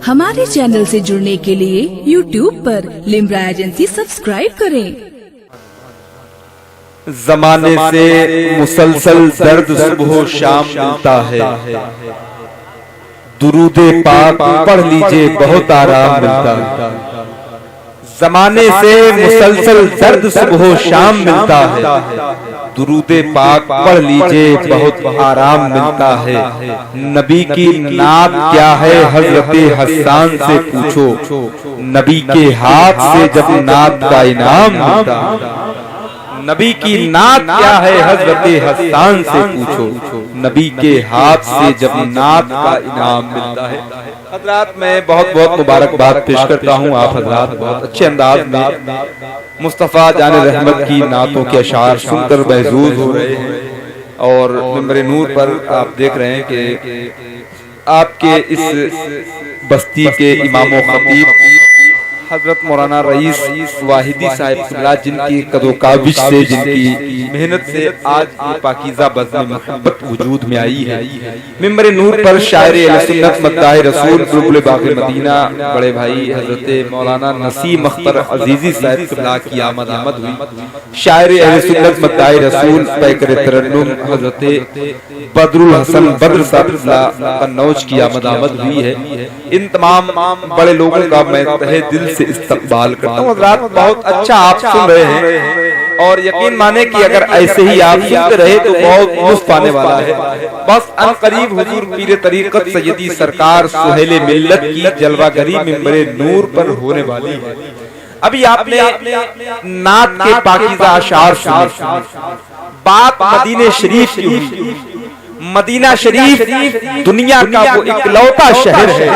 ہمارے چینل سے جڑنے کے لیے YouTube پر لمبرا ایجنسی سبسکرائب کریں۔ زمانے سے مسلسل درد صبح و شام ملتا ہے، درود پاک پڑھ لیجئے بہت آرام ملتا ہے۔ زمانے سے مسلسل درد صبح و شام ملتا ہے، درود پاک پڑھ لیجئے بہت آرام ملتا ہے۔ نبی کی نعت کیا ہے حضرت حسان سے پوچھو، نبی کے ہاتھ سے جب نعت کا انعام ملتا ہے۔ نبی کی نعت کیا ہے حضرت حسان سے پوچھو، نبی کے ہاتھ سے جب نعت کا انعام ملتا ہے۔ حضرات میں بہت بہت مبارکباد پیش کرتا ہوں، آپ حضرات بہت اچھے انداز میں مصطفیٰ جان رحمت کی نعتوں کے اشعار سن کر محظوظ ہو رہے ہیں، اور منبر نور پر آپ دیکھ رہے ہیں کہ آپ کے اس بستی کے امام و خطیب حضرت مولانا رئیس واحدی صاحب اللہ، جن کی قد و کاوش سے، جن کی محنت سے آج یہ پاکیزہ بزم محبت وجود میں آئی ہے۔ منبر نور پر شاعر اہل سنت مداح رسول بلبل باغ مدینہ بڑے بھائی حضرت مولانا نسیم اختر عزیزی صاحب اللہ کی آمد ہوئی۔ شاعر اہل سنت مداح رسول پیکر ترنم حضرت بدر الحسن بدر صاحب اللہ قنوج کی آمد ہوئی ہے۔ ان تمام بڑے لوگوں کا میں تہہ دل سے استقبال کرتا ہوں۔ حضرات بہت اچھا آپ سن رہے ہیں، اور یقین مانے کہ اگر ایسے ہی آپ سنتے رہے تو بہت لطف آنے والا ہے۔ بس ان قریب حضور پیر طریقت سیدی سرکار سہیل ملت کی جلوہ گری منبر نور پر ہونے والی ہے۔ ابھی آپ نے نعت کے پاکیزہ اشعار سنے، بات مدینہ شریف کی ہوئی۔ مدینہ شریف دنیا کا وہ اکلوتا شہر ہے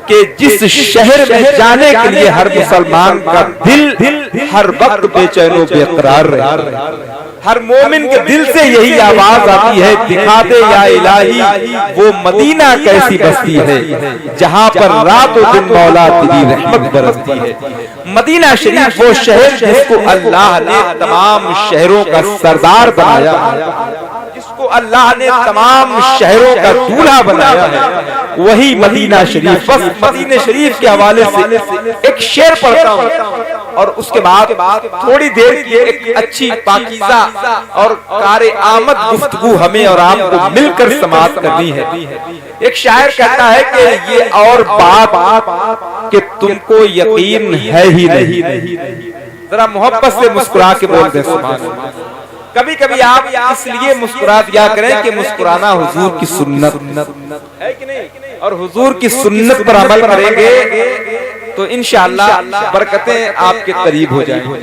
کہ جس شہر میں جانے کے لیے ہر مسلمان کا دل ہر وقت بے چین و بے قرار رہے۔ ہر مومن کے دل سے یہی آواز آتی ہے، دکھا دے یا الہی وہ مدینہ کیسی بستی ہے جہاں پر رات و دن مولا تیری رحمت برستی ہے۔ مدینہ شریف وہ شہر جس کو اللہ نے تمام شہروں کا سردار بنایا، جس کو اللہ نے تمام شہروں کا دولہا بنایا ہے، وہی مدینہ شریف۔ بس مدینہ شریف کے حوالے سے ایک شعر پڑھتا ہوں، اور اس کے بعد تھوڑی دیر کی ایک اچھی پاکیزہ اور کار آمد گفتگو ہمیں اور آپ کو مل کر سماعت کرنی ہے۔ ایک شاعر کہتا ہے کہ یہ اور بات کہ تم کو یقین ہے ہی نہیں۔ ذرا محبت سے مسکرا کے بول دیں سبحان اللہ۔ کبھی کبھی آپ اس لیے مسکرا دیا کریں کہ مسکرانا حضور کی سنت ہے کہ نہیں، اور حضور کی سنت پر عمل کریں گے تو انشاءاللہ برکتیں آپ کے قریب ہو جائیں گی۔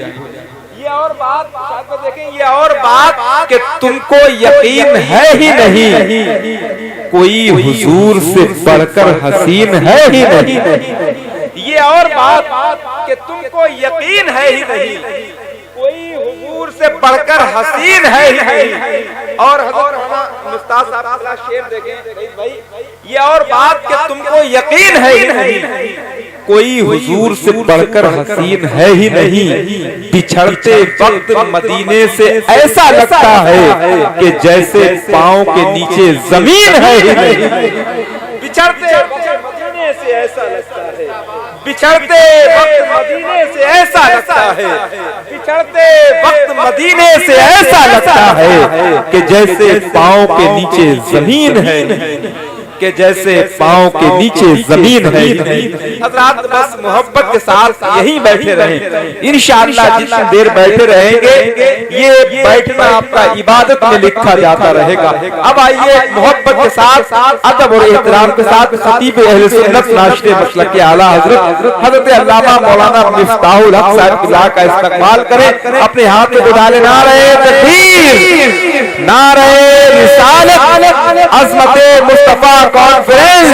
یہ اور بات شاید میں دیکھیں، یہ اور بات کہ تم کو یقین ہے ہی نہیں، کوئی حضور سے بڑھ کر حسین ہے ہی نہیں۔ یہ اور بات کہ تم کو یقین ہے ہی نہیں، کوئی حضور سے بڑھ کر حسین ہے ہی نہیں۔ اور حضرت مفتاح صاحب کا شعر دیکھیں، یہ اور بات کہ تم کو یقین ہے ہی نہیں، کوئی حضور سے بڑھ کر حسین ہے ہی نہیں۔ بچھڑتے وقت مدینے سے ایسا لگتا ہے کہ جیسے پاؤں کے نیچے زمین ہے ہی نہیں۔ بچھڑتے مدینے سے ایسا لگتا ہے، بچھڑتے وقت مدینے سے ایسا لگتا ہے، بچھڑتے وقت مدینے سے ایسا لگتا ہے کہ جیسے پاؤں کے نیچے زمین ہے، کہ جیسے پاؤں کے نیچے زمین ہے۔ حضرات بس محبت کے ساتھ یہیں بیٹھے رہیں، انشاءاللہ جتنا دیر بیٹھے رہیں گے یہ بیٹھنا آپ کا عبادت میں لکھا جاتا رہے گا۔ اب آئیے محبت کے ساتھ ادب اور احترام کے ساتھ خطیب اہل سنت ناشتے مسلک اعلیٰ حضرت علامہ مولانا مفتاح الحق صاحب اللہ کا استقبال کریں۔ اپنے ہاتھ میں ڈالے نعرہ تکبیر، نعرہ رسالت، عظمت مصطفیٰ کانفرنس،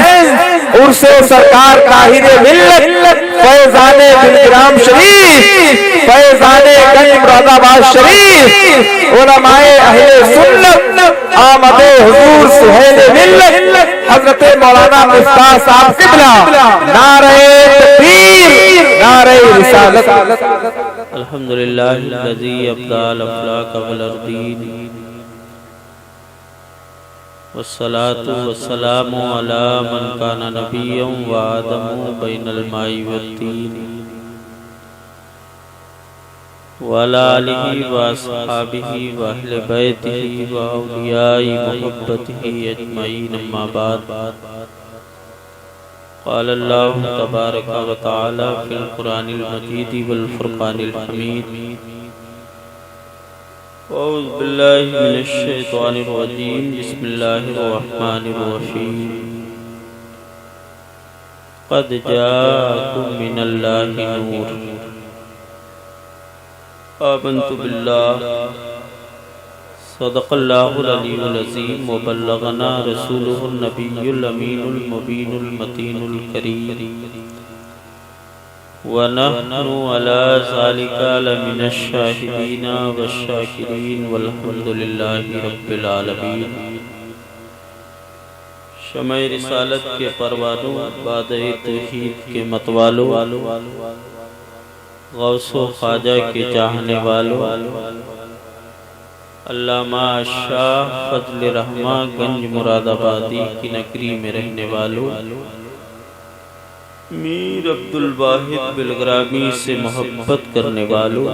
عرس سرکار طاہر ملت، فیضان بلگرام شریف، فیضان گنج مراد آباد شریف، علماء اہل سنت، آمد حضور سہیل ملت حضرت مولانا مفتاح صاحب قبلہ، نعرہ تکبیر، نعرہ رسالت۔ الحمدللہ الذی ابدال افلاک والارضین والصلاة والسلام على من كان نبيا وآدم بين الماء والطين وعلى آله وأصحابه وأهل بيته وأولياء محبته أجمعين أما بعد قال الله تبارك وتعالى في القرآن المجيد والفرقان الحميد أعوذ بالله من الشيطان الرجيم بسم الله الرحمن الرحيم قد جاءكم من الله نور آمنت بالله صدق الله العلي العظيم وبلغنا رسوله النبي الأمين المبين المتين الكريم ونحن على ذلك لمن الشاهدين والشاكرين والحمد لله رب العالمين۔ شمع رسالت کے پروانوں، بادِ توحید کے متوالوں، غوث و خواجہ کے چاہنے والوں، علامہ شاہ فضل رحمہ گنج مراد آبادی کی نگری میں رہنے والوں، میر عبد الواحد بلگرامی سے محبت کرنے والوں،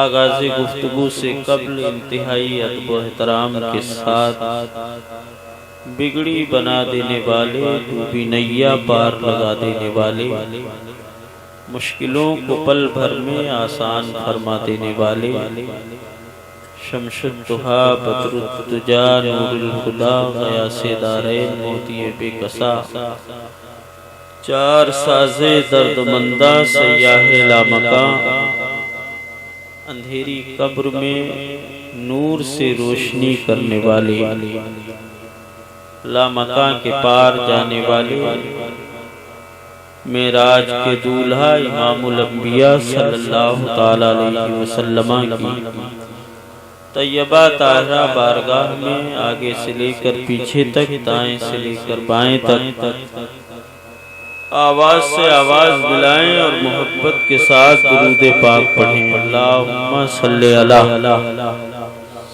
آغاز گفتگو سے قبل انتہائی ادب و احترام کے ساتھ بگڑی بنا دینے والے، ڈوبی نیا پار لگا دینے والے، مشکلوں کو پل بھر میں آسان فرما دینے والے، شمس الضحیٰ بدر الدجا نور الہدیٰ غیاث دارین موتی بے کسا، چار ساز درد مندہ سیاہ لامکاں، اندھیری قبر میں نور سے روشنی کرنے والے، لامکاں کے پار جانے والے، معراج کے دولہا امام الانبیاء صلی اللہ تعالی علیہ وسلم کی طیبہ طاہرہ بارگاہ میں آگے سے لے کر پیچھے تک، دائیں سے لے کر بائیں تک آواز سے آواز ملائیں اور محبت کے ساتھ درود پاک پڑھیں۔ اللہم صلی علی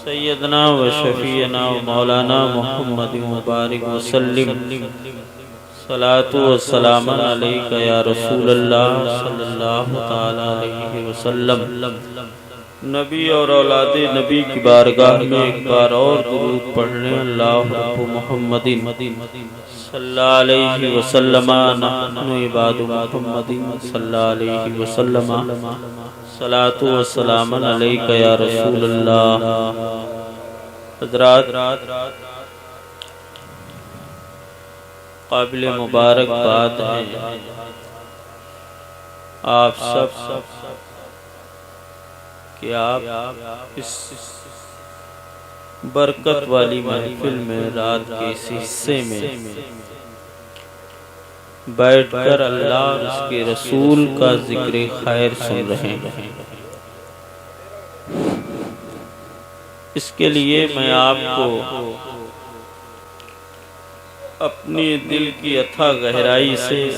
سیدنا و شفیعنا و مولانا محمد مبارک وسلم، صلاۃ و سلام علیک یا رسول اللہ صلی اللہ تعالی علیہ وسلم۔ نبی اور اولاد نبی کی بارگاہ میں ایک بار اور درود پڑھنے، اللہ رب محمد صلی اللہ علیہ وسلم، نحن عباد محمد صلی اللہ علیہ وسلم، صلاۃ و سلام علیک یا رسول اللہ۔ حضرات، قابل مبارک بات ہے آپ سب کہ آپ اس برکت والی محفل میں رات کے اس حصے میں بیٹھ کر اللہ اور اس کے رسول کا ذکر خیر سن رہے ہیں۔ اس کے لیے میں آپ کو اپنی دل کی اتھا گہرائی سے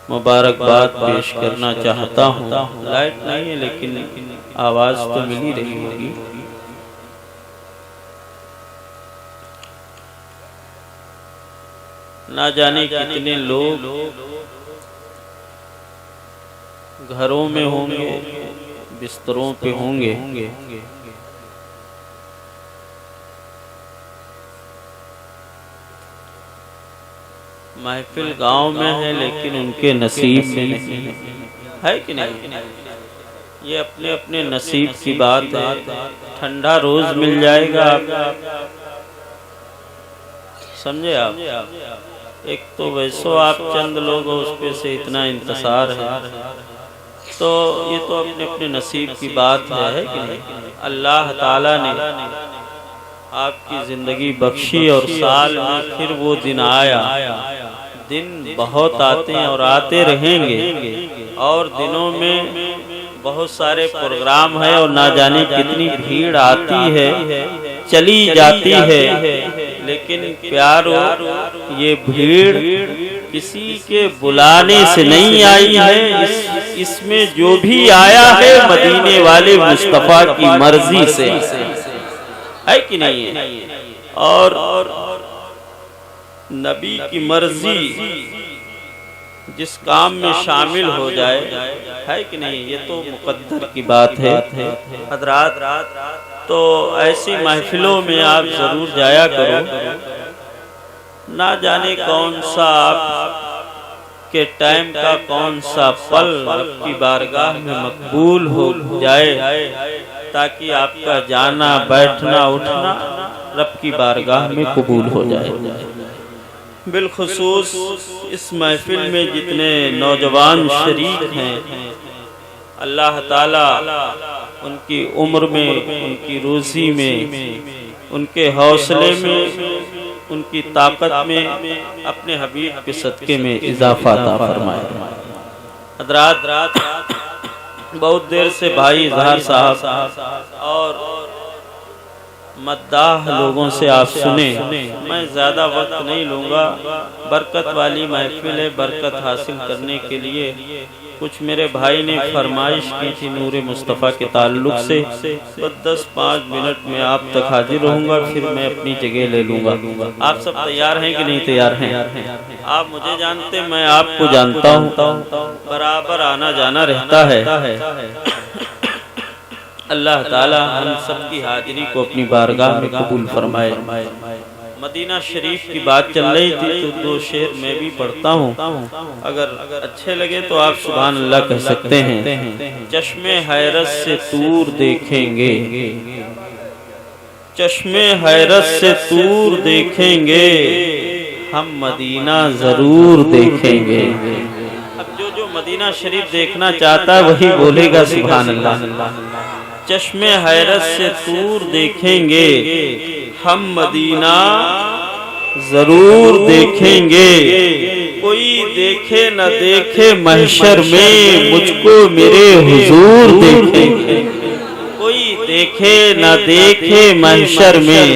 مبارکباد پیش کرنا چاہتا ہوں۔ لائٹ نہیں ہے لیکن آواز تو ملی رہی ہوگی۔ نہ جانے کتنے لوگ گھروں میں ہوں گے، بستروں پہ ہوں گے، محفل گاؤں میں ہے لیکن ان کے نصیب میں نہیں ہے کہ نہیں؟ یہ اپنے اپنے نصیب کی بات ہے۔ ٹھنڈا روز مل جائے گا، سمجھے آپ؟ ایک تو ویسو آپ چند لوگ ہو، اس پہ سے اتنا انتصار ہے، تو یہ تو اپنے اپنے نصیب کی بات ہے کہ نہیں؟ اللہ تعالیٰ نے آپ کی زندگی بخشی اور سال میں پھر وہ دن آیا۔ دن بہت آتے ہیں اور آتے رہیں گے، اور دنوں میں بہت سارے پروگرام ہیں اور نہ جانے کتنی بھیڑ آتی ہے چلی جاتی ہے، لیکن پیارو یہ بھیڑ کسی کے بلانے سے نہیں آئی ہے، اس میں جو بھی آیا ہے مدینے والے مصطفیٰ کی مرضی سے۔ ہے کہ نہیں ہے؟ اور نبی کی مرضی جس کام میں شامل ہو جائے، ہے کہ نہیں، یہ تو مقدر کی بات ہے حضرات۔ تو ایسی محفلوں میں آپ ضرور جایا کرو، نہ جانے کون سا آپ کے ٹائم کا کون سا پل رب کی بارگاہ میں مقبول ہو جائے، تاکہ آپ کا جانا بیٹھنا اٹھنا رب کی بارگاہ میں قبول ہو جائے۔ بالخصوص اس محفل میں جتنے نوجوان شریک ہیں، اللہ تعالیٰ ان کی عمر میں، ان کی روزی میں، ان کے حوصلے میں، ان کی طاقت میں اپنے حبیب کے صدقے میں اضافہ عطا فرمائے۔ حضرات، بہت دیر سے بھائی اظہار صاحب اور مداح لوگوں سے آپ سنیں، میں زیادہ وقت نہیں لوں گا، برکت والی محفل ہے، برکت حاصل کرنے کے لیے کچھ میرے بھائی نے فرمائش کی تھی نور مصطفیٰ کے تعلق سے، تو 10-5 منٹ میں آپ تک حاضر رہوں گا، پھر میں اپنی جگہ لے لوں گا۔ آپ سب تیار ہیں کہ نہیں تیار ہیں؟ آپ مجھے جانتے، میں آپ کو جانتا ہوں، برابر آنا جانا رہتا ہے۔ اللہ تعالی ہم سب کی حاضری کو اپنی بارگاہ میں قبول فرمائے۔ مدینہ شریف کی بات چل رہی تھی تو 2 شعر میں بھی پڑھتا ہوں، اگر اچھے لگے تو آپ سبحان اللہ کہہ سکتے ہیں۔ چشم حیرت سے دور دیکھیں گے، چشم حیرت سے دور دیکھیں گے، ہم مدینہ ضرور دیکھیں گے۔ اب جو مدینہ شریف دیکھنا چاہتا ہے وہی بولے گا سبحان اللہ۔ چشم حیرت سے دور دیکھیں گے، ہم مدینہ ضرور دیکھیں گے، کوئی دیکھے نہ دیکھے محشر میں مجھ کو میرے حضور دیکھیں گے، کوئی دیکھے نہ دیکھے محشر میں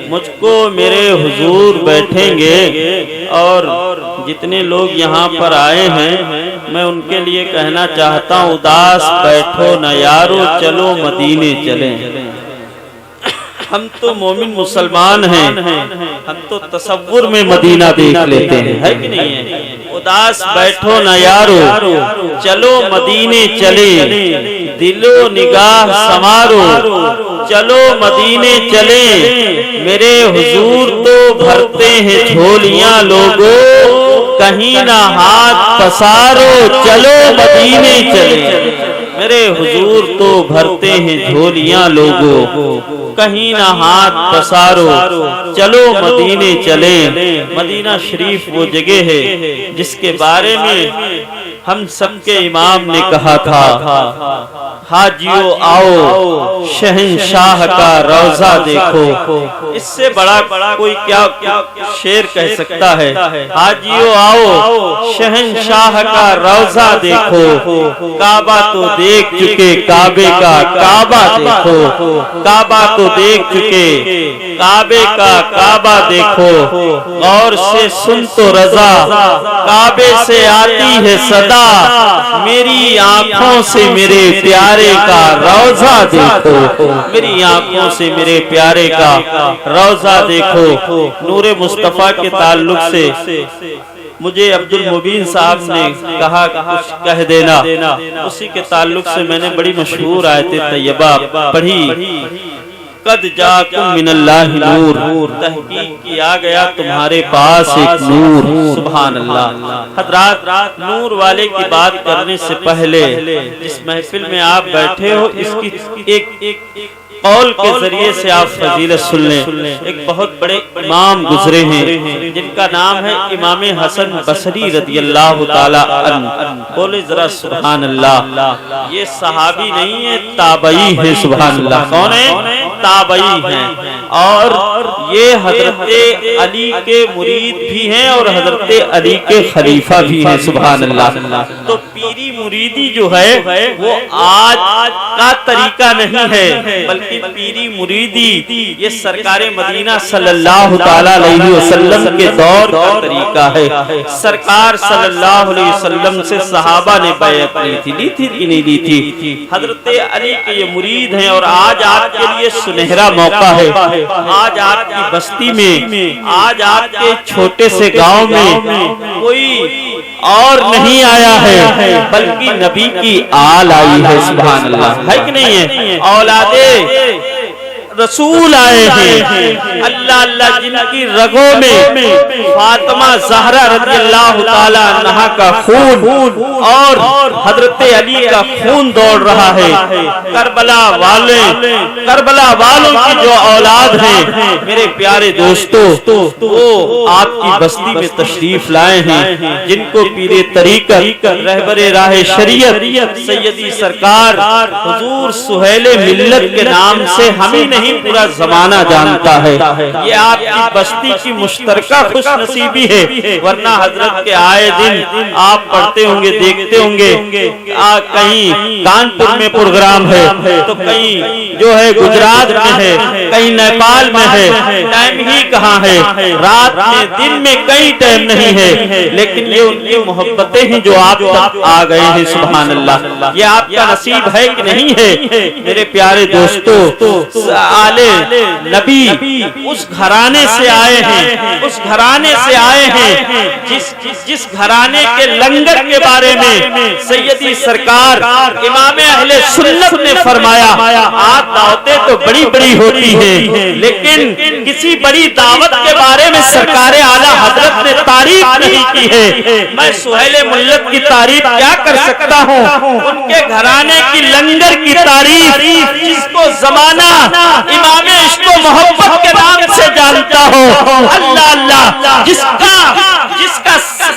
مجھ کو میرے حضور بیٹھیں گے۔ اور جتنے لوگ یہاں پر آئے ہیں میں ان کے لیے کہنا چاہتا ہوں، اداس بیٹھو نہ یارو، چلو مدینے چلیں۔ ہم تو مومن مسلمان ہیں، ہم تو تصور میں مدینہ دیکھ لیتے ہیں، ہے کہ نہیں ہے؟ اداس بیٹھو نہ یارو، چلو مدینے چلیں، دل و نگاہ سنوارو، چلو مدینے چلیں، میرے حضور تو بھرتے ہیں جھولیاں لوگوں، کہیں نہ ہاتھ پسارو، چلو مدینے چلیں، میرے حضور تو بھرتے ہیں جھولیاں لوگوں، کہیں نہ ہاتھ پسارو، چلو مدینے چلیں۔ مدینہ شریف وہ جگہ ہے جس کے بارے میں ہم سب کے امام نے کہا تھا، حاجیو آؤ شہنشاہ کا روضہ دیکھو۔ اس سے بڑا کوئی کیا شعر کہہ سکتا ہے؟ حاجیو آؤ شہنشاہ کا روضہ دیکھو، کعبہ تو دیکھ چکے کعبے کا کعبہ دیکھو، کعبہ تو دیکھ چکے کعبے کا کعبہ دیکھو، غور سے سن تو رضا کعبے سے آتی ہے صدا، میری آنکھوں سے میرے پیارے کا روضہ دیکھو، میری آنکھوں سے میرے پیارے کا روضہ دیکھو۔ نور مصطفیٰ کے تعلق سے مجھے عبد المبین صاحب نے کہا کچھ کہہ دینا، اسی کے تعلق سے میں نے بڑی مشہور آیت طیبہ پڑھی، قد جاکم من اللہ نور، تحقیق کیا گیا تمہارے پاس ایک نور، سبحان اللہ۔ حضرات، نور والے کی بات کرنے سے پہلے جس محفل میں آپ بیٹھے ہو اس کی ایک قول کے ذریعے سے آپ فضیلت سن لیں۔ ایک بہت بڑے امام گزرے ہیں جن کا نام ہے امام حسن بصری رضی اللہ تعالی عنہ، بولے ذرا سبحان اللہ۔ یہ صحابی نہیں ہے، تابعی ہے، سبحان اللہ۔ کون ہے؟ تابعی ہیں، اور یہ حضرت علی کے مرید بھی ہیں اور حضرت علی کے خلیفہ بھی ہیں، سبحان اللہ۔ تو پیری مریدی جو ہے وہ آج کا طریقہ نہیں ہے، بلکہ پیری مریدی یہ سرکار مدینہ صلی اللہ تعالی علیہ وسلم کے دور کا طریقہ ہے۔ سرکار صلی اللہ علیہ وسلم سے صحابہ نے بیعت لی تھی کہ نہیں لی تھی؟ حضرت علی کے یہ مرید ہیں، اور آج آپ کے لیے سنہرا موقع ہے۔ آج آپ کی بستی میں، آج آپ کے چھوٹے سے گاؤں میں کوئی اور نہیں آیا ہے، بلکہ نبی کی آل آئی ہے۔ سبحان اللہ، ہے کہ نہیں ہے؟ اولادے رسول آئے ہیں، اللہ اللہ، جن کی رگوں میں فاطمہ زہرا رضی اللہ تعالی عنہا کا خون اور حضرت علی کا خون دوڑ رہا ہے۔ کربلا والوں کی جو اولاد ہیں میرے پیارے دوستو، وہ آپ کی بستی میں تشریف لائے ہیں، جن کو پیر طریقت رہبر راہ شریعت سیدی سرکار حضور سہیل ملت کے نام سے ہمیں نہیں پورا زمانہ جانتا ہے۔ یہ آپ کی بستی کی مشترکہ خوش نصیبی ہے، ورنہ حضرت کے آئے دن آپ پڑھتے ہوں گے، دیکھتے ہوں گے، کہیں کانپور میں پروگرام ہے تو کہیں جو ہے گجرات میں ہے، کہیں نیپال میں ہے، ٹائم ہی کہاں ہے، رات میں دن میں کئی ٹائم نہیں ہے، لیکن یہ ان کی محبتیں ہیں جو آپ تک آ گئے ہیں۔ سبحان اللہ، یہ آپ کا نصیب ہے کہ نہیں ہے؟ میرے پیارے دوستو، آلے نبی اس گھرانے سے آئے ہیں، اس گھرانے سے آئے ہیں جس گھرانے کے لنگر کے بارے میں سیدی سرکار امام اہل سنت نے فرمایا، آپ دعوتیں تو بڑی بڑی ہوتی ہیں، لیکن کسی بڑی دعوت کے بارے میں سرکار اعلیٰ حضرت نے تعریف نہیں کی ہے۔ میں سہیل ملت کی تعریف کیا کر سکتا ہوں؟ ان کے گھرانے کی لنگر کی تعریف جس کو زمانہ امام عشق و محبت کے نام سے جانتا ہو، اللہ اللہ،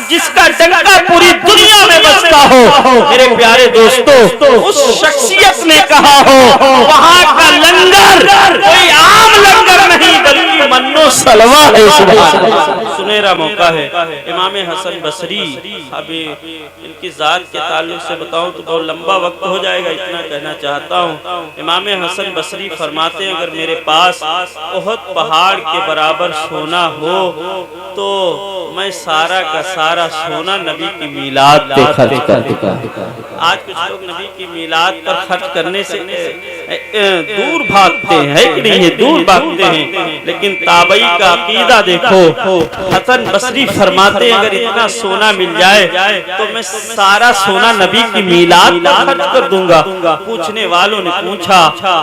جس کا ڈنکا پوری دنیا میں بجتا ہو، میرے پیارے دوستو، اس شخصیت نے کہا ہو وہاں کا لنگر کوئی عام لنگر نہیں بلکہ منو سلوہ ہے۔ سبحان اللہ، سنہرا موقع ہے۔ امام حسن بصری، ابھی ان کی ذات کے تعلق سے بتاؤں تو بہت لمبا وقت ہو جائے گا، اتنا کہنا چاہتا ہوں۔ امام حسن بصری فرماتے ہیں، اگر میرے پاس احد پہاڑ کے برابر سونا ہو تو میں سارا کا سارا سونا نبی کی میلاد پہ خرچ کر دوں۔ آج کچھ لوگ نبی کی میلاد پر خرچ کرنے سے دور بھاگتے ہیں کہ نہیں؟ دور بھاگتے ہیں، لیکن تابعی کا عقیدہ دیکھو۔ حسن بصری فرماتے ہیں، اگر اتنا سونا مل جائے تو میں سارا سونا نبی کی میلاد پر خرچ کر دوں گا۔ پوچھنے والوں نے پوچھا،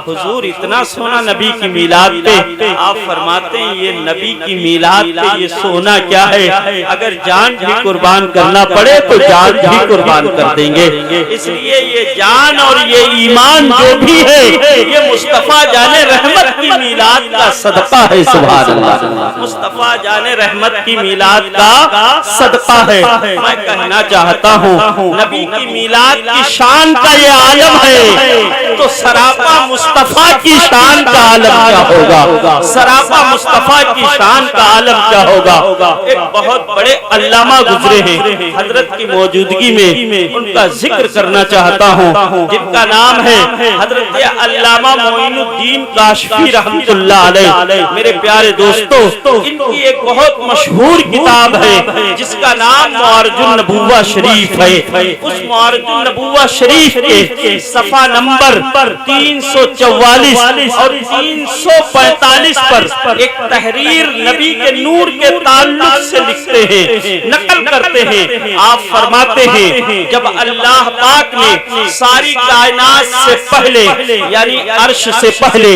حضور اتنا سونا نبی کی میلاد پہ؟ آپ فرماتے ہیں یہ نبی کی میلاد پہ یہ سونا کیا ہے، اگر جان بھی قربان کرنا پڑے تو جان بھی قربان کر دیں گے۔ اس لیے یہ جان اور یہ ایمان جو بھی ہے یہ مصطفیٰ جان رحمت کی میلاد کا صدقہ ہے۔ سبحان اللہ، مصطفیٰ جان رحمت کی میلاد کا صدقہ ہے۔ میں کہنا چاہتا ہوں نبی کی میلاد کی شان کا یہ عالم ہے تو سراپا مصطفیٰ کی شان کا عالم کیا ہوگا؟ سراپا مصطفیٰ کی شان کا عالم کیا ہوگا؟ ایک بہت بڑے علامہ گزرے ہیں، حضرت کی موجودگی میں ان کا ذکر کرنا چاہتا ہوں، جن کا نام ہے حضرت علامہ معین الدین کاشفی رحمت اللہ علیہ۔ میرے پیارے دوستو، ان کی ایک بہت مشہور کتاب ہے جس کا نام معارج النبوہ شریف ہے۔ اس معارج النبوہ شریف کے صفحہ نمبر 344 اور 345 پر ایک تحریر نبی کے نور کے تعلق سے لکھتے ہیں، نقل کرتے ہیں۔ آپ فرماتے ہیں جب اللہ پاک نے ساری کائنات سے پہلے، یعنی عرش سے پہلے،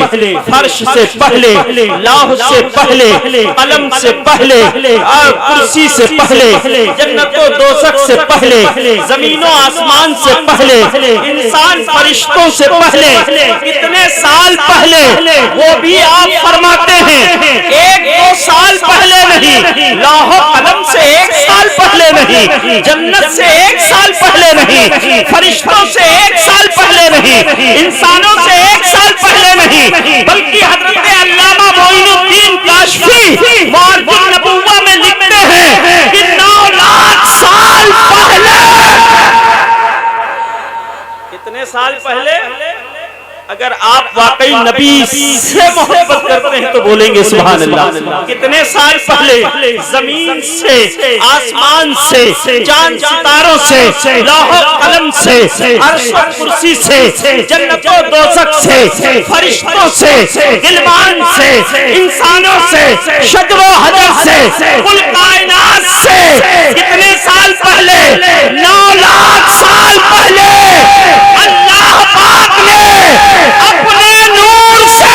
فرش سے پہلے، لوح سے پہلے، قلم سے پہلے، کرسی سے پہلے، جنت و دوزخ سے پہلے، زمین و آسمان سے پہلے، انسان فرشتوں سے پہلے، کتنے سال پہلے، وہ بھی آپ فرماتے ہیں ایک دو سال پہلے نہیں، لوح و قلم سے ایک سال پہلے نہیں، جنت سے ایک سال پہلے نہیں، فرشتوں سے ایک سال پہلے نہیں، انسانوں سے ایک سال پہلے نہیں، بلکہ حضرت علامہ معین الدین کاشفی معارج النبوہ میں لکھتے ہیں کہ 9 لاکھ سال پہلے اگر آپ واقعی نبی سے محبت کرتے ہیں تو بولیں گے سبحان اللہ. کتنے سال پہلے زمین سے، آسمان سے، چاند ستاروں سے، لوح و قلم سے، عرش و کرسی سے، جنت و دوزخ سے، فرشتوں سے، غلمان سے، انسانوں سے، شجر و حجر سے، کل کائنات سے، کتنے سال پہلے، 9 لاکھ سال پہلے اللہ پاک نے اپنے نور سے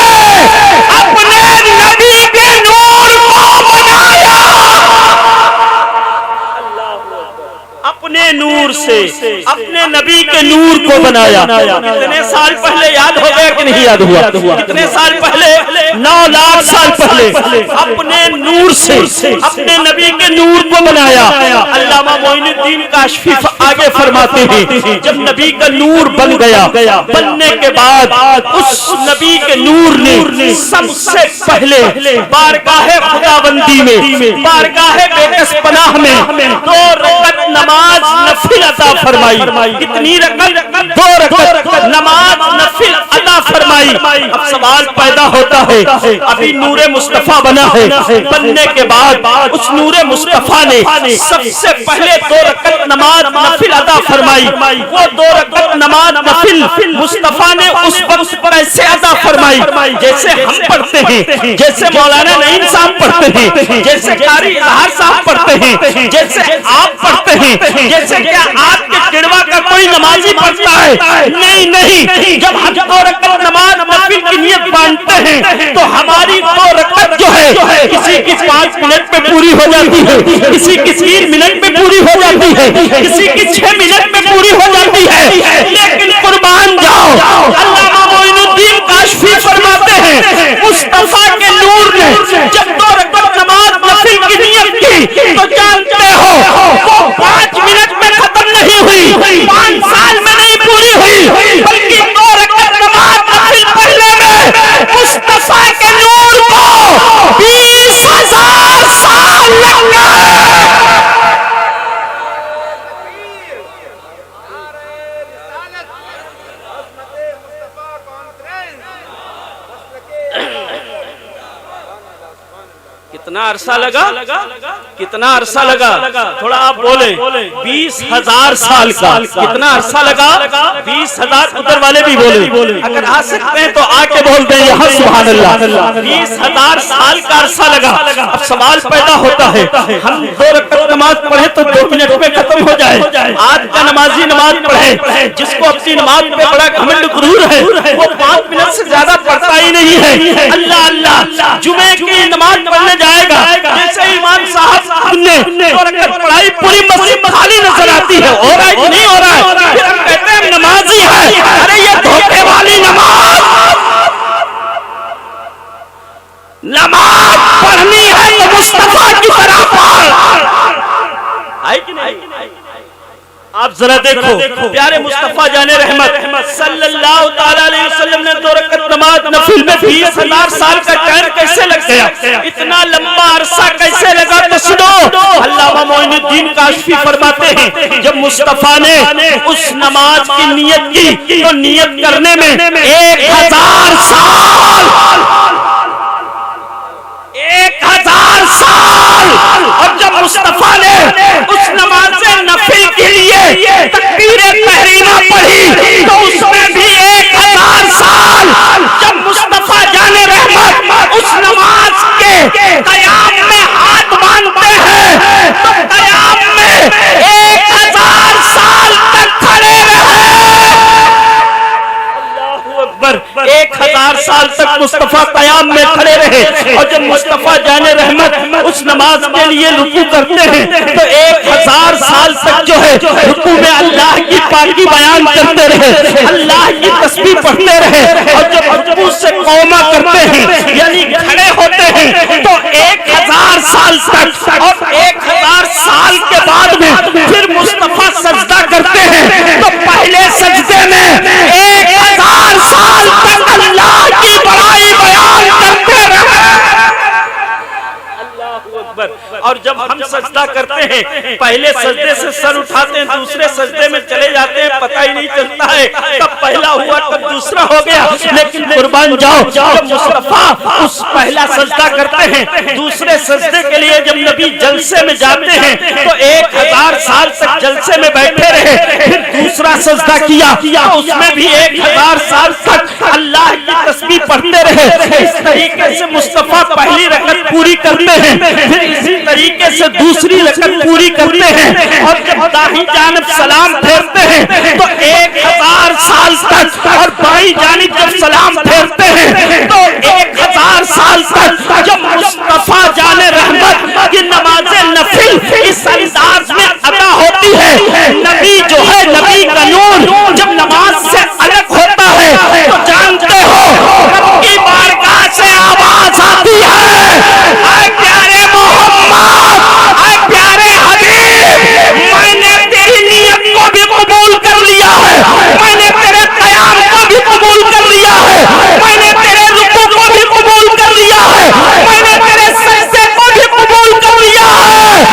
اپنے نبی کے نور کو بنایا. اپنے نور سے اپنے نبی کے نور کو بنایا. کتنے سال پہلے یاد ہو گیا کہ نہیں یاد ہوا؟ کتنے سال پہلے؟ 9 لاکھ سال پہلے اپنے نور سے اپنے نبی کے نور کو بنایا. علامہ معین الدین کاشفی آگے فرماتے ہیں جب نبی کا نور بن گیا، بننے کے بعد اس نبی کے نور نے سب سے پہلے بارگاہ خداوندی میں، بارگاہ بے کس پناہ میں 2 رکعت نماز نفل عطا فرمائی. کتنی رکعت؟ 2 رکعت نماز نفل عطا فرمائی. اب سوال پیدا ہوتا ہے، ابھی نور مصطفیٰ بنا ہے، بننے کے بعد اس نور مصطفیٰ نے سب سے پہلے 2 رکعت نماز نفل عطا فرمائی. وہ 2 رکعت نماز نفل مصطفیٰ نے اس وقت کیسے عطا فرمائی؟ جیسے ہم پڑھتے ہیں، جیسے مولانا نعیم صاحب پڑھتے ہیں، جیسے قاری اظہار صاحب پڑھتے ہیں، جیسے آپ پڑھتے ہیں. جیسے کیا آپ کے کڑوا کا کوئی نمازی پڑھتا ہے؟ نہیں. جب ہم 2 رکعت نماز نفل کی نیت باندھتے ہیں تو ہماری 2 رکعت جو ہے کسی کی 5 منٹ میں پوری ہو جاتی ہے، کسی کی 3 منٹ میں پوری ہو جاتی ہے، کسی کی 6 منٹ میں پوری ہو جاتی ہے. لیکن قربان جاؤ، علامہ معین الدین کاشفی فرماتے ہیں مصطفیٰ کے نور نے جب 2 رکعت نماز نفل کی نیت کی تو جانتے ہو وہ 5 منٹ میں ختم نہیں ہوئی، 5 سال میں نہیں پوری ہوئی، بلکہ 2 رکعت نماز نفل پڑھنے میں مصطفیٰ کے نور کو 20,000 سال لگ گئے. کتنا عرصہ لگا؟ کتنا عرصہ لگا؟ تھوڑا آپ بولیں. 20,000 سال کا. کتنا عرصہ لگا؟ 20,000. ادھر والے بھی بولیں، اگر آ سکتے ہیں تو آ کے بول دیں یہاں سبحان اللہ. 20,000 سال کا عرصہ لگا. اب سوال پیدا ہوتا ہے، ہم 2 رکعت نماز پڑھیں تو 2 منٹ میں ختم ہو جائے. آج کا نمازی نماز پڑھے جس کو اپنی نماز پہ بڑا گھمنڈ غرور ہے، وہ 5 منٹ سے زیادہ پڑھتا ہی نہیں ہے. اللہ اللہ، جمعے کی نماز پڑھنے جائے گا، جیسے امام صاحب نے 2 رکعت پڑھائی پوری مسجد خالی نظر آتی ہے. ہو رہا ہے کہ نہیں ہو رہا ہے؟ پھر ہم کہتے ہیں نمازی ہے. ارے یہ دھوکے والی نماز پڑھنی ہے تو مصطفیٰ کی طرح پڑھ. ہے کہ نہیں؟ آپ ذرا دیکھو پیارے مصطفیٰ جان رحمت صلی اللہ تعالی علیہ وسلم نے 2 رکعت نماز نفل میں 20,000 سال کا ٹائم کیسے لگ گیا؟ اتنا لمبا عرصہ کیسے لگا؟ تو سنو، علامہ معین الدین کاشفی فرماتے ہیں جب مصطفیٰ نے اس نماز کی نیت کی تو نیت کرنے میں 1,000 سال 1,000 سال. اور جب مصطفیٰ نے اس نماز نفل کے لیے تکبیر تحریمہ پڑھی تو اس میں بھی 1,000 سال. جب مصطفیٰ جان رحمت اس نماز کے قیام میں ہاتھ باندھتے ہیں تو قیام میں 1,000 سال تک کھڑے رہے. 1,000 سال تک مصطفیٰ قیام میں کھڑے رہے. اور جب مصطفیٰ جان رحمت اس نماز کے لیے رکوع کرتے ہیں تو 1,000 سال تک جو ہے رکوع میں اللہ کی پاکی بیان کرتے رہے، اللہ کی تسبیح پڑھتے رہے. اور جب رکوع سے قوما کرتے ہیں یعنی کھڑے ہوتے ہیں تو 1,000 سال تک. اور 1,000 سال کے بعد میں پھر مصطفیٰ سجدہ کرتے ہیں تو پہلے سجدے میں 1,000 سال تک اللہ کی بڑائی بیان کرتے رہے. اللہ اکبر. اور جب ہم سجدہ کرتے ہیں پہلے سجدے سے سر اٹھاتے ہیں دوسرے سجدے میں چلے جاتے ہیں پتہ ہی نہیں چلتا ہے تب پہلا ہوا تب دوسرا ہو گیا لیکن قربان جاؤ جب مصطفیٰ اس پہلا سجدہ کرتے ہیں دوسرے سجدے کے لیے جب نبی جلسے میں جاتے ہیں تو 1000 سال تک جلسے میں بیٹھے رہے پھر دوسرا سجدہ کیا تو اس میں بھی 1000 سال تک اللہ کی تسبیح پڑھتے رہے اس طریقے سے مصطفیٰ پہلی رکعت پوری کرتے ہیں پھر اسی طریقے سے دوسری رکعت پوری کرتے ہیں اور جب دائیں جانب سلام پھیرتے ہیں تو 1000 سال تک اور بائیں جانب جب سلام پھیرتے ہیں تو 1000 سال تک جب مصطفیٰ جان رحمت کی نماز نفل اس انداز میں ادا ہوتی ہے نبی جو ہے نبی کا نور جب نماز سے الگ ہوتا ہے تو جانتے ہو رب کی بارگاہ سے آواز آتی ہے اے پیارے محمد اے پیارے حبیب میں نے تیری نیت کو بھی قبول کر لیا ہے میں نے تیرے قیام کو بھی قبول کر لیا ہے میں نے تیرے رکوع کو بھی قبول کر لیا ہے میں نے تیرے سجدے کو بھی قبول کر لیا ہے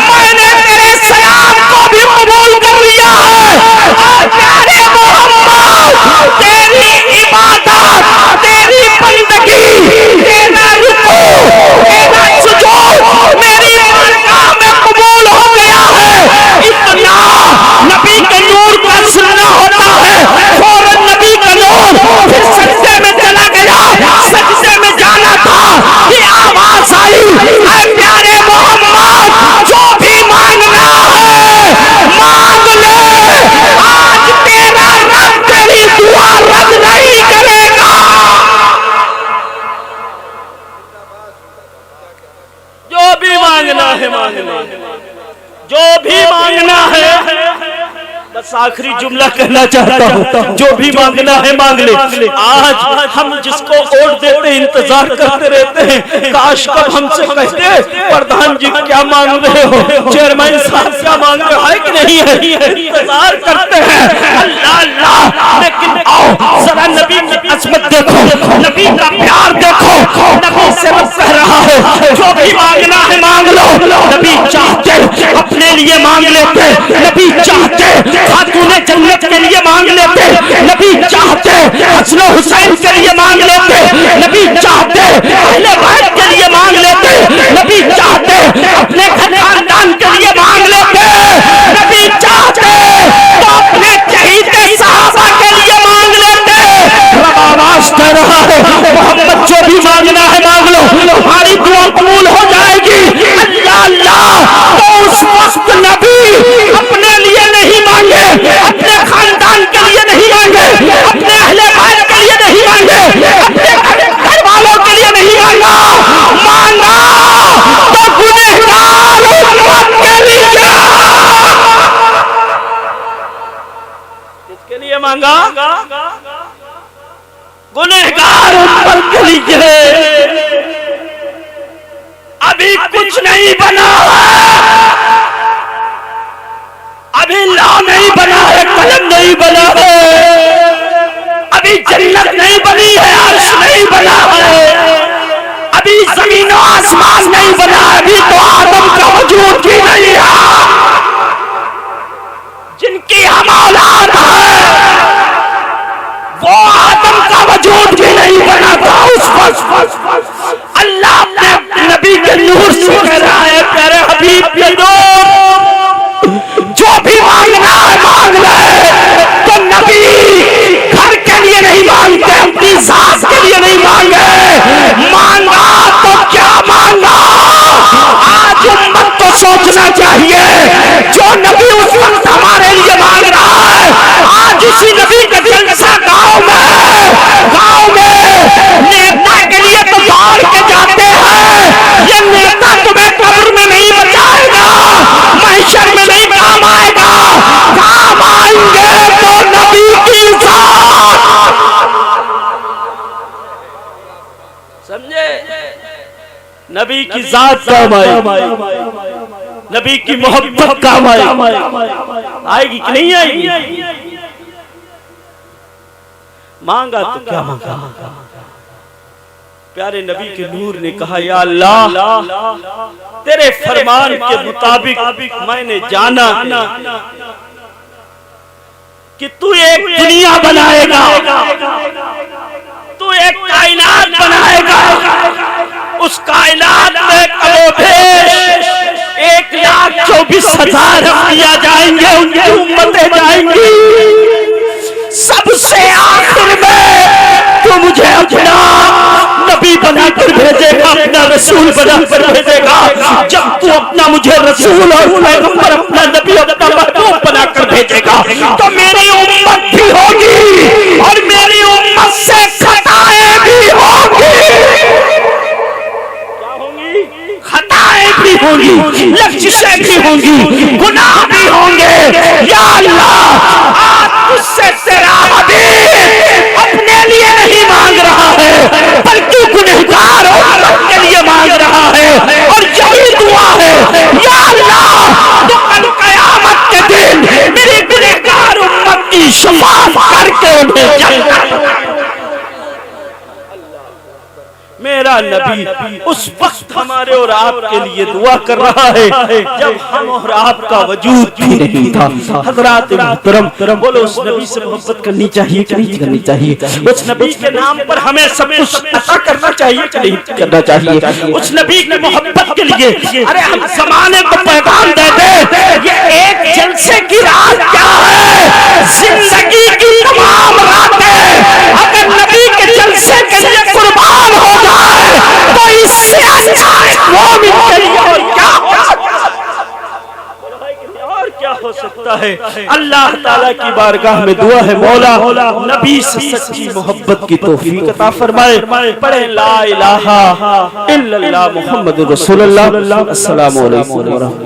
میں نے تیرے سلام کو بھی قبول کر لیا ہے اے پیارے محمد تیری عبادت تیری بندگی تیرا رکوع تیرا سجود میری بارگاہ میں قبول ہو گیا ہے اتنا نبی کے نور کا سننا ہوتا ہے فوراً نبی کا نور پھر سجدے میں چلا گیا سجدے میں جانا تھا کہ آواز آئی اے پیارے محمد جو بھی مانگنا ہے مانگ لے آج تیرا رب تیری دعا رد نہیں کرے گا جو بھی مانگنا ہے مانگنا جو بھی مانگنا ہے بس آخری جملہ کہنا چاہتا ہوں جو بھی مانگنا ہے مانگ لے آج ہم جس کو ووٹ دیتے انتظار کرتے رہتے ہیں کاش کب ہم سے کہتے پردھان جی کیا مانگ رہے ہو چیئرمین صاحب کیا مانگ رہے ہیں کہ نہیں ہے انتظار کرتے ہیں اللہ اللہ لیکن آؤ ذرا نبی کی عظمت دیکھو نبی کا پیار دیکھو نبی سے رب کہہ رہا ہے جو بھی مانگنا ہے مانگ لو نبی چاہتے اپنے لیے مانگ لیتے نبی چاہتے خاتون جنت کے لیے مانگ لیتے نبی چاہتے حسن و حسین کے لیے مانگ لیتے نبی چاہتے اہل بیت کے لیے مانگ لیتے نبی چاہتے اپنے خاندان کے لیے مانگ لیتے نبی چاہتے تو اپنے چہیتے صحابہ کے لیے مانگ لیتے رب آواز کہہ رہا ہے محمد جو بھی مانگنا ہے مانگ لو تمہاری دعا قبول ہو جائے گی اللہ اللہ تو اس وقت نبی اپنے لیے نہیں مانگے اپنے خاندان کے لیے نہیں مانگے اپنے اہل بیت کے لیے نہیں مانگے اپنے گھر والوں کے لیے نہیں مانگا تو گنہگار امت کے لیے کس کے لیے مانگا گنہگار امت کے لیے ابھی کچھ نہیں بنا ابھی لا نہیں بنا ہے قلم نہیں بنا ہے ابھی جنت نہیں بنی ہے عرش نہیں بنا ہے ابھی زمین و آسمان نہیں بنا ابھی تو آدم کا وجود بھی نہیں ہے جن کی ہم اولاد ہیں وہ آدم کا وجود بھی نہیں بنا تھا اس وقت اللہ اپنے نبی کے نور سے کہہ رہا ہے پیارے حبیب کے نور جو بھی مانگنا ہے مانگ لے تو نبی گھر کے لیے نہیں مانگتے اپنی ذات کے لیے نہیں مانگے مانگا تو کیا مانگا آج امت کو سوچنا چاہیے جو نبی اس وقت ہمارے لیے مانگ رہا ہے آج اسی نبی کا جلسہ گاؤں میں نیتا کے لیے تو دوڑ کے جاتے ہیں یہ نیتا تمہیں قبر میں نہیں بچائے گا محشر میں نہیں کام آئے گا کام آئیں گے تو نبی کی ذات سمجھے نبی کی ذات کام آئے نبی کی محبت کام آئے گی کہ نہیں آئے گی مانگا تو کیا مانگا پیارے نبی کے نور نے کہا یا اللہ تیرے فرمان کے مطابق میں نے جانا کہ تو ایک دنیا بنائے گا، تو ایک کائنات بنائے گا، اس کائنات میں کلو بھیش 1,24,000 انبیاء جائیں گے، ان کی امتیں جائیں گی، سب سے آخر میں تو مجھے اپنا نبی بنا کر بھیجے گا، اپنا رسول بنا کر بھیجے گا۔ جب تو اپنا مجھے رسول اور پیغمبر، اپنا نبی، اپنا محبوب بنا کر بھیجے گا تو میری امت بھی ہوگی اور میری امت سے خطائیں بھی ہوگی، خطائیں بھی ہوں گی، لغزشیں بھی ہوں گی، گناہ بھی ہوں گے۔ یا اللہ آج تجھ سے تیرا حبیب اپنے لیے نہیں مانگ رہا ہے بلکہ گنہگار امت کے لیے مانگ رہا ہے، اور یہی دعا ہے یا اللہ تو کل قیامت کے دن میری گنہگار امت کی شفاعت کر کے انہیں جنت۔ میرا نبی اس وقت ہمارے اور آپ کے لیے دعا کر رہا ہے جب ہم اور آپ کا وجود بھی نہیں تھا۔ حضرات محترم، بولو اس نبی سے محبت کرنی چاہیے کہ نہیں کرنی چاہیے؟ اس نبی کے نام پر ہمیں سب کچھ عطا کرنا چاہیے کہ نہیں کرنا چاہیے؟ اس نبی کی محبت کے لیے ارے ہم زمانے کو پیغام دیتے یہ ایک جلسے کی رات کیا ہے، زندگی کی تمام راتیں اگر نبی کے جلسے کے لیے قربان ہو جائے تو اس سے اچھا ایک مومن کے لیے اور کیا ہو سکتا ہے؟ اللہ تعالیٰ کی بارگاہ میں دعا ہے مولا نبی سے سچی محبت کی توفیق عطا فرمائے۔ پڑھیں لا الہ الا اللہ محمد رسول اللہ۔ السلام علیکم ورحمۃ اللہ۔